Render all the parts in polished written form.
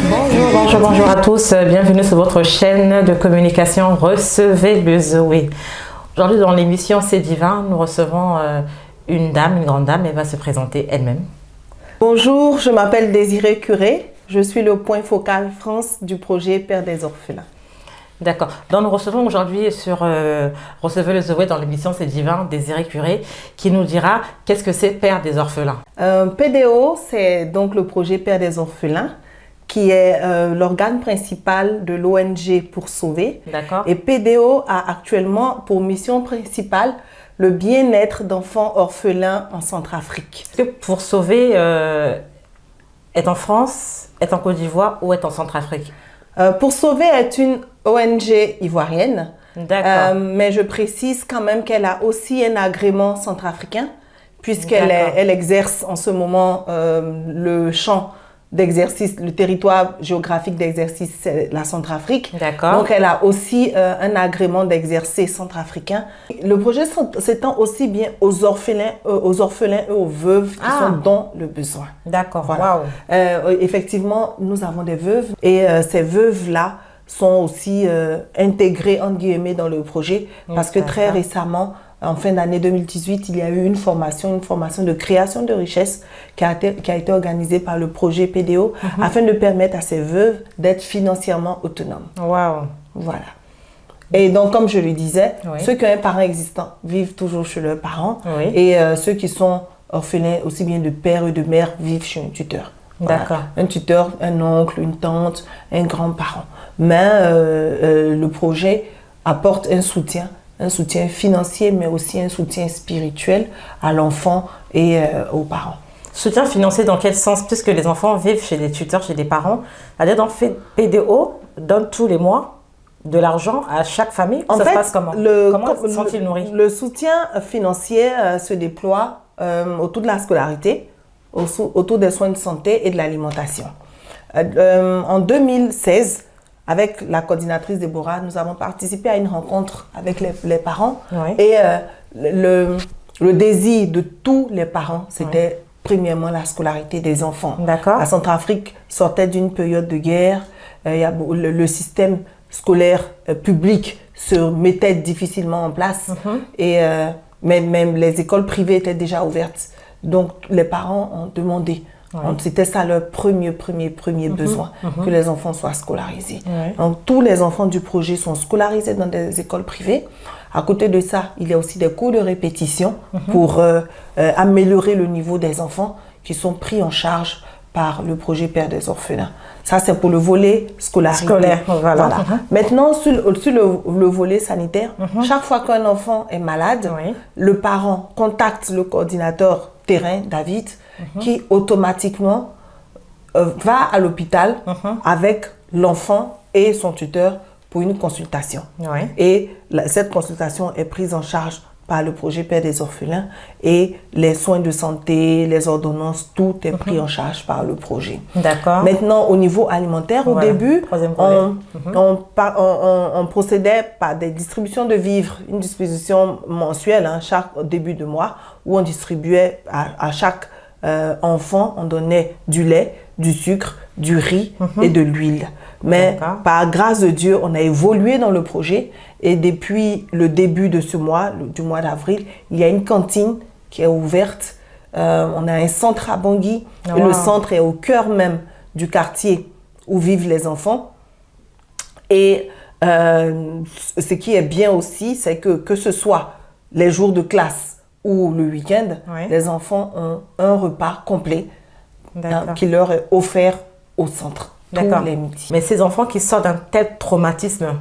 Bonjour à tous, bienvenue sur votre chaîne de communication Recevez le Zoé. Aujourd'hui dans l'émission C'est Divin, nous recevons une grande dame, elle va se présenter elle-même. Bonjour, je m'appelle Désirée Curé, je suis le point focal France du projet Père des orphelins. D'accord, donc nous recevons aujourd'hui sur Recevez le Zoé dans l'émission C'est Divin, Désirée Curé, qui nous dira qu'est-ce que c'est Père des orphelins. PDO, c'est donc le projet Père des orphelins, qui est l'organe principal de l'ONG Pour Sauver. D'accord. Et PDO a actuellement pour mission principale le bien-être d'enfants orphelins en Centrafrique. Est-ce que Pour Sauver est en France, est en Côte d'Ivoire ou est en Centrafrique? Pour Sauver est une ONG ivoirienne. D'accord. Mais je précise quand même qu'elle a aussi un agrément centrafricain, puisqu'elle exerce en ce moment le champ d'exercice, le territoire géographique d'exercice, c'est la Centrafrique. D'accord. Donc, elle a aussi un agrément d'exercer centrafricain. Le projet s'étend aussi bien aux orphelins et aux veuves qui sont dans le besoin. D'accord. Voilà. Wow. Effectivement, nous avons des veuves et ces veuves-là sont aussi intégrées, entre guillemets, dans le projet parce que très récemment, en fin d'année 2018, il y a eu une formation de création de richesse qui a été organisée par le projet PDO afin de permettre à ces veuves d'être financièrement autonomes. Wow. Voilà. Et donc, comme je le disais, ceux qui ont un parent existant vivent toujours chez leurs parents et ceux qui sont orphelins, aussi bien de père et de mère, vivent chez un tuteur. Voilà. D'accord. Un tuteur, un oncle, une tante, un grand-parent. Mais le projet apporte un soutien financier, mais aussi un soutien spirituel à l'enfant et aux parents. Soutien financier dans quel sens? Puisque les enfants vivent chez des tuteurs, chez des parents. C'est-à-dire dans PDO donne tous les mois de l'argent à chaque famille. Ça se passe comment? Comment sont-ils nourris? Le soutien financier se déploie autour de la scolarité, autour des soins de santé et de l'alimentation. En 2016, avec la coordinatrice Déborah, nous avons participé à une rencontre avec les parents. Et le désir de tous les parents, c'était premièrement la scolarité des enfants. D'accord. La Centrafrique sortait d'une période de guerre. Le système scolaire public se mettait difficilement en place. Et même les écoles privées étaient déjà ouvertes. Donc, les parents ont demandé. C'était ça leur premier besoin, que les enfants soient scolarisés. Donc, tous les enfants du projet sont scolarisés dans des écoles privées. À côté de ça, il y a aussi des cours de répétition pour améliorer le niveau des enfants qui sont pris en charge par le projet Père des orphelins. Ça, c'est pour le volet scolaire. Voilà. Maintenant, sur le volet sanitaire, chaque fois qu'un enfant est malade, le parent contacte le coordinateur terrain, David, qui automatiquement va à l'hôpital avec l'enfant et son tuteur pour une consultation. Et cette consultation est prise en charge par le projet Père des orphelins et les soins de santé, les ordonnances, tout est pris en charge par le projet. D'accord. Maintenant, au niveau alimentaire, au début, on procédait par des distributions de vivres, une distribution mensuelle, chaque début de mois, où on distribuait à chaque enfant, on donnait du lait, du sucre, du riz et de l'huile. Mais par grâce de Dieu, on a évolué dans le projet et depuis le début de ce mois, du mois d'avril, il y a une cantine qui est ouverte. On a un centre à Bangui et le centre est au cœur même du quartier où vivent les enfants. Et ce qui est bien aussi, c'est que ce soit les jours de classe ou le week-end, les enfants ont un repas complet qui leur est offert au centre tous les midis. Mais ces enfants qui sortent d'un tel traumatisme,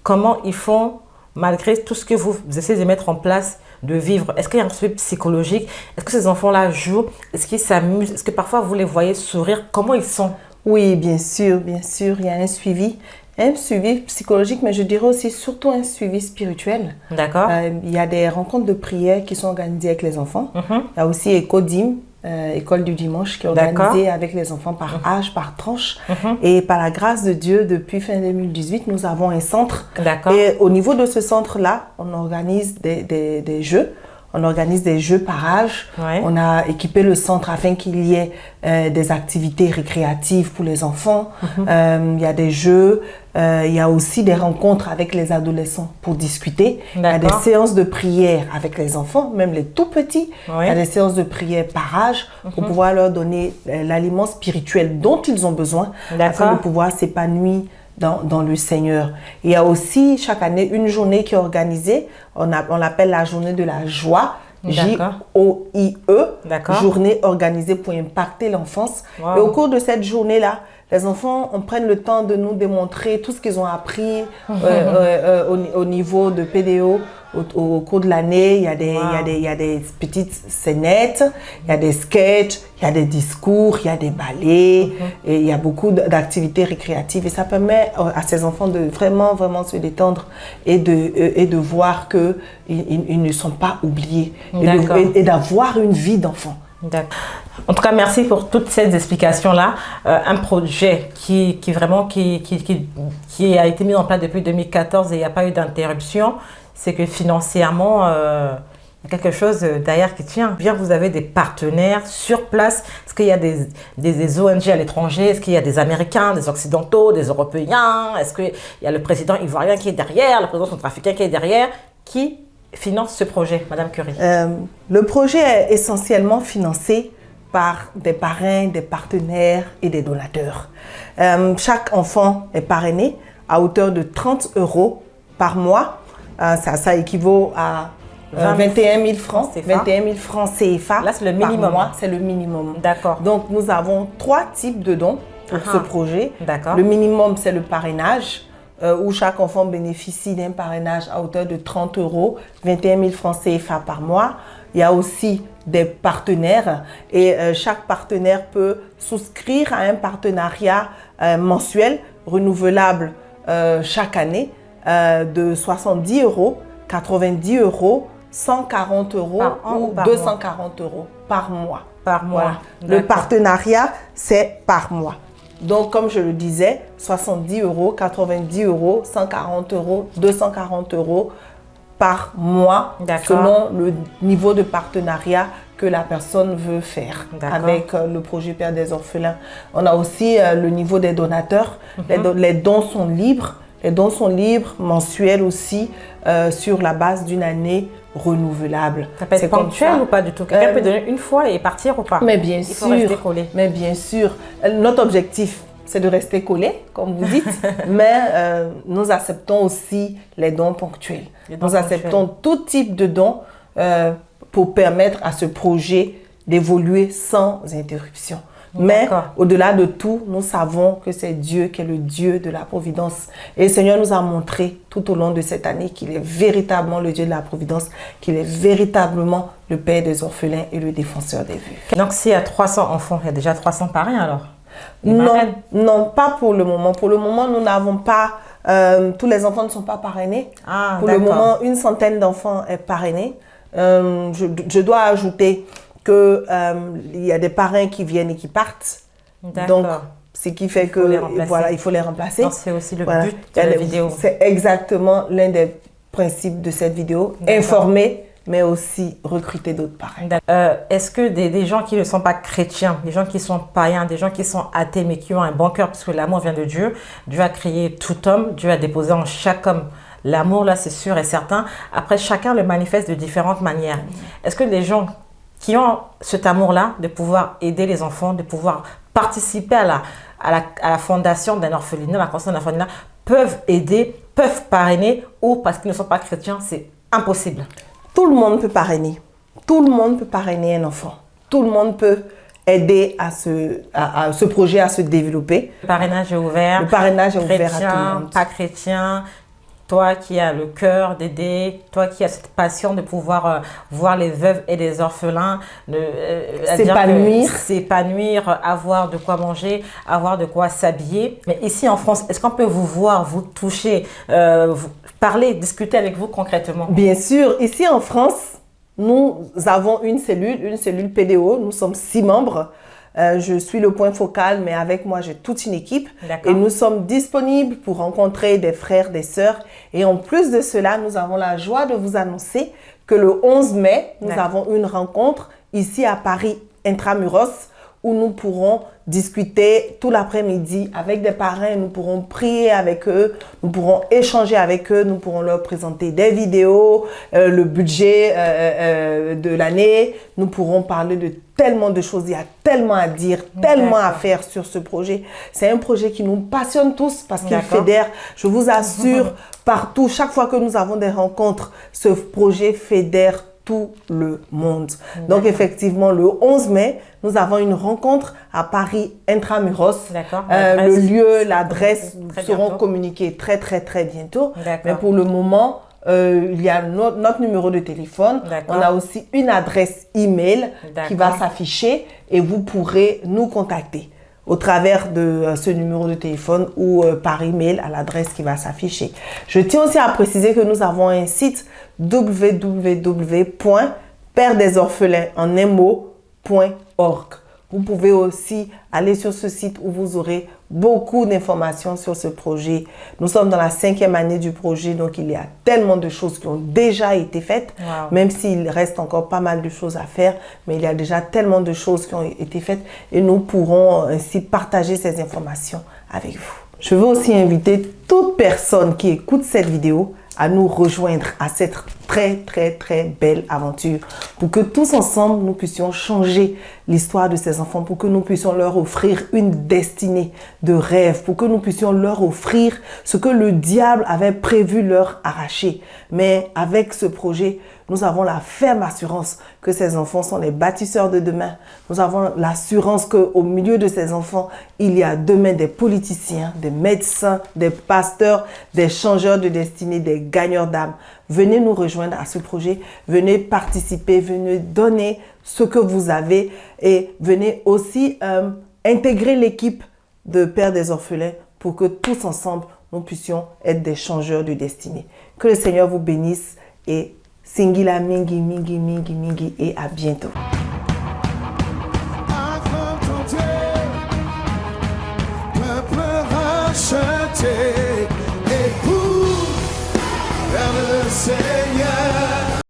comment ils font malgré tout ce que vous essayez de mettre en place, de vivre? Est-ce qu'il y a un suivi psychologique? Est-ce que ces enfants-là jouent? Est-ce qu'ils s'amusent? Est-ce que parfois vous les voyez sourire? Comment ils sont? Oui, bien sûr, il y a un suivi psychologique, mais je dirais aussi surtout un suivi spirituel. D'accord. Il y a des rencontres de prière qui sont organisées avec les enfants. Il y a aussi Ecodim, école du dimanche, qui est organisée avec les enfants par âge, par tranche. Et par la grâce de Dieu, depuis fin 2018, nous avons un centre. Et au niveau de ce centre-là, on organise des jeux. on organise des jeux par âge. Ouais. On a équipé le centre afin qu'il y ait des activités récréatives pour les enfants. Il y a des jeux, il y a aussi des rencontres avec les adolescents pour discuter. Il y a des séances de prière avec les enfants, même les tout petits. Il y a des séances de prière par âge pour pouvoir leur donner l'aliment spirituel dont ils ont besoin afin de pouvoir s'épanouir dans le Seigneur. Il y a aussi chaque année une journée qui est organisée, on l'appelle la journée de la joie, J-O-I-E, journée organisée pour impacter l'enfance. Et au cours de cette journée-là, les enfants prennent le temps de nous démontrer tout ce qu'ils ont appris au niveau de PDO au cours de l'année. Il y a des petites scénettes, il y a des sketchs, il y a des discours, il y a des ballets, et il y a beaucoup d'activités récréatives. Et ça permet à ces enfants de vraiment, vraiment se détendre et de voir qu'ils ne sont pas oubliés et d'avoir une vie d'enfant. En tout cas, merci pour toutes ces explications-là. Un projet qui a été mis en place depuis 2014 et il n'y a pas eu d'interruption, c'est que financièrement, il y a quelque chose derrière qui tient. Bien, vous avez des partenaires sur place. Est-ce qu'il y a des ONG à l'étranger? Est-ce qu'il y a des Américains, des Occidentaux, des Européens? Est-ce qu'il y a le président ivoirien qui est derrière, le président centrafricain qui est derrière? Qui finance ce projet, Madame Curie? Le projet est essentiellement financé par des parrains, des partenaires et des donateurs. Chaque enfant est parrainé à hauteur de 30 € par mois. Ça équivaut à 21 000 francs, 21 000 francs CFA. Là, c'est le minimum. C'est le minimum. D'accord. Donc, nous avons 3 types de dons pour ce projet. D'accord. Le minimum, c'est le parrainage, où chaque enfant bénéficie d'un parrainage à hauteur de 30 €, 21 000 francs CFA par mois. Il y a aussi des partenaires et chaque partenaire peut souscrire à un partenariat mensuel renouvelable chaque année de 70 €, 90 €, 140 € ou 240 € par mois. Par mois. Voilà. Le partenariat, c'est par mois. Donc, comme je le disais, 70 €, 90 €, 140 €, 240 € par mois, selon le niveau de partenariat que la personne veut faire avec le projet Père des orphelins. On a aussi le niveau des donateurs. Les dons sont libres. Les dons sont libres, mensuels aussi, sur la base d'une année renouvelable. Ça peut être ponctuel ou pas du tout? Quelqu'un peut donner une fois et partir ou pas? Mais bien sûr. Il faut rester collé. Mais bien sûr. Notre objectif, c'est de rester collé, comme vous dites, mais nous acceptons aussi les dons ponctuels. Nous acceptons tout type de dons pour permettre à ce projet d'évoluer sans interruption. Mais au-delà de tout, nous savons que c'est Dieu qui est le Dieu de la providence. Et le Seigneur nous a montré tout au long de cette année qu'il est véritablement le Dieu de la providence, qu'il est véritablement le Père des orphelins et le défenseur des veuves. Donc s'il y a 300 enfants, il y a déjà 300 parrains alors? Non, pas pour le moment. Pour le moment, nous n'avons pas... tous les enfants ne sont pas parrainés. Pour le moment, une centaine d'enfants est parrainée. Je dois ajouter qu'il y a des parrains qui viennent et qui partent. Donc, ce qui fait il faut les remplacer. C'est aussi le but de la vidéo. C'est exactement l'un des principes de cette vidéo. Informer, mais aussi recruter d'autres parrains. Est-ce que des gens qui ne sont pas chrétiens, des gens qui sont païens, des gens qui sont athées, mais qui ont un bon cœur, parce que l'amour vient de Dieu, Dieu a créé tout homme, Dieu a déposé en chaque homme l'amour, là, c'est sûr et certain. Après, chacun le manifeste de différentes manières. Est-ce que les gens qui ont cet amour-là, de pouvoir aider les enfants, de pouvoir participer à la fondation d'un orphelinat, la construction d'un orphelinat, peuvent aider, peuvent parrainer, ou parce qu'ils ne sont pas chrétiens, c'est impossible? Tout le monde peut parrainer. Tout le monde peut parrainer un enfant. Tout le monde peut aider à ce projet à se développer. Le parrainage est ouvert. Le parrainage est ouvert à tout le monde. Pas chrétien. Toi qui as le cœur d'aider, toi qui as cette passion de pouvoir voir les veuves et les orphelins s'épanouir, avoir de quoi manger, avoir de quoi s'habiller. Mais ici en France, est-ce qu'on peut vous voir, vous toucher, vous parler, discuter avec vous concrètement? Bien sûr. Ici en France, nous avons une cellule PDO. Nous sommes 6 membres. Je suis le point focal, mais avec moi, j'ai toute une équipe. D'accord. Et nous sommes disponibles pour rencontrer des frères, des sœurs. Et en plus de cela, nous avons la joie de vous annoncer que le 11 mai, nous avons une rencontre ici à Paris, Intramuros, où nous pourrons discuter tout l'après-midi avec des parents, nous pourrons prier avec eux, nous pourrons échanger avec eux, nous pourrons leur présenter des vidéos, le budget de l'année, nous pourrons parler de tellement de choses, il y a tellement à dire, tellement à faire sur ce projet. C'est un projet qui nous passionne tous parce qu'il fédère, je vous assure, partout, chaque fois que nous avons des rencontres, ce projet fédère tout le monde. Donc effectivement, le 11 mai, nous avons une rencontre à Paris Intramuros. Le lieu, l'adresse seront communiqués très bientôt. Mais pour le moment, il y a notre numéro de téléphone. On a aussi une adresse email qui va s'afficher et vous pourrez nous contacter au travers de ce numéro de téléphone ou par email à l'adresse qui va s'afficher. Je tiens aussi à préciser que nous avons un site www.pèredesorphelins.org. Vous pouvez aussi aller sur ce site où vous aurez beaucoup d'informations sur ce projet. Nous sommes dans la 5e année du projet, donc il y a tellement de choses qui ont déjà été faites, même s'il reste encore pas mal de choses à faire, mais il y a déjà tellement de choses qui ont été faites et nous pourrons ainsi partager ces informations avec vous. Je veux aussi inviter toute personne qui écoute cette vidéo à nous rejoindre à cette très belle aventure pour que tous ensemble nous puissions changer l'histoire de ces enfants, pour que nous puissions leur offrir une destinée de rêve, pour que nous puissions leur offrir ce que le diable avait prévu leur arracher. Mais avec ce projet, nous avons la ferme assurance que ces enfants sont les bâtisseurs de demain. Nous avons l'assurance qu'au milieu de ces enfants, il y a demain des politiciens, des médecins, des pasteurs, des changeurs de destinée, des gagneurs d'âme. Venez nous rejoindre à ce projet, venez participer, venez donner ce que vous avez et venez aussi intégrer l'équipe de Pères des Orphelins pour que tous ensemble, nous puissions être des changeurs de destinée. Que le Seigneur vous bénisse et Singila mingi et à bientôt. Say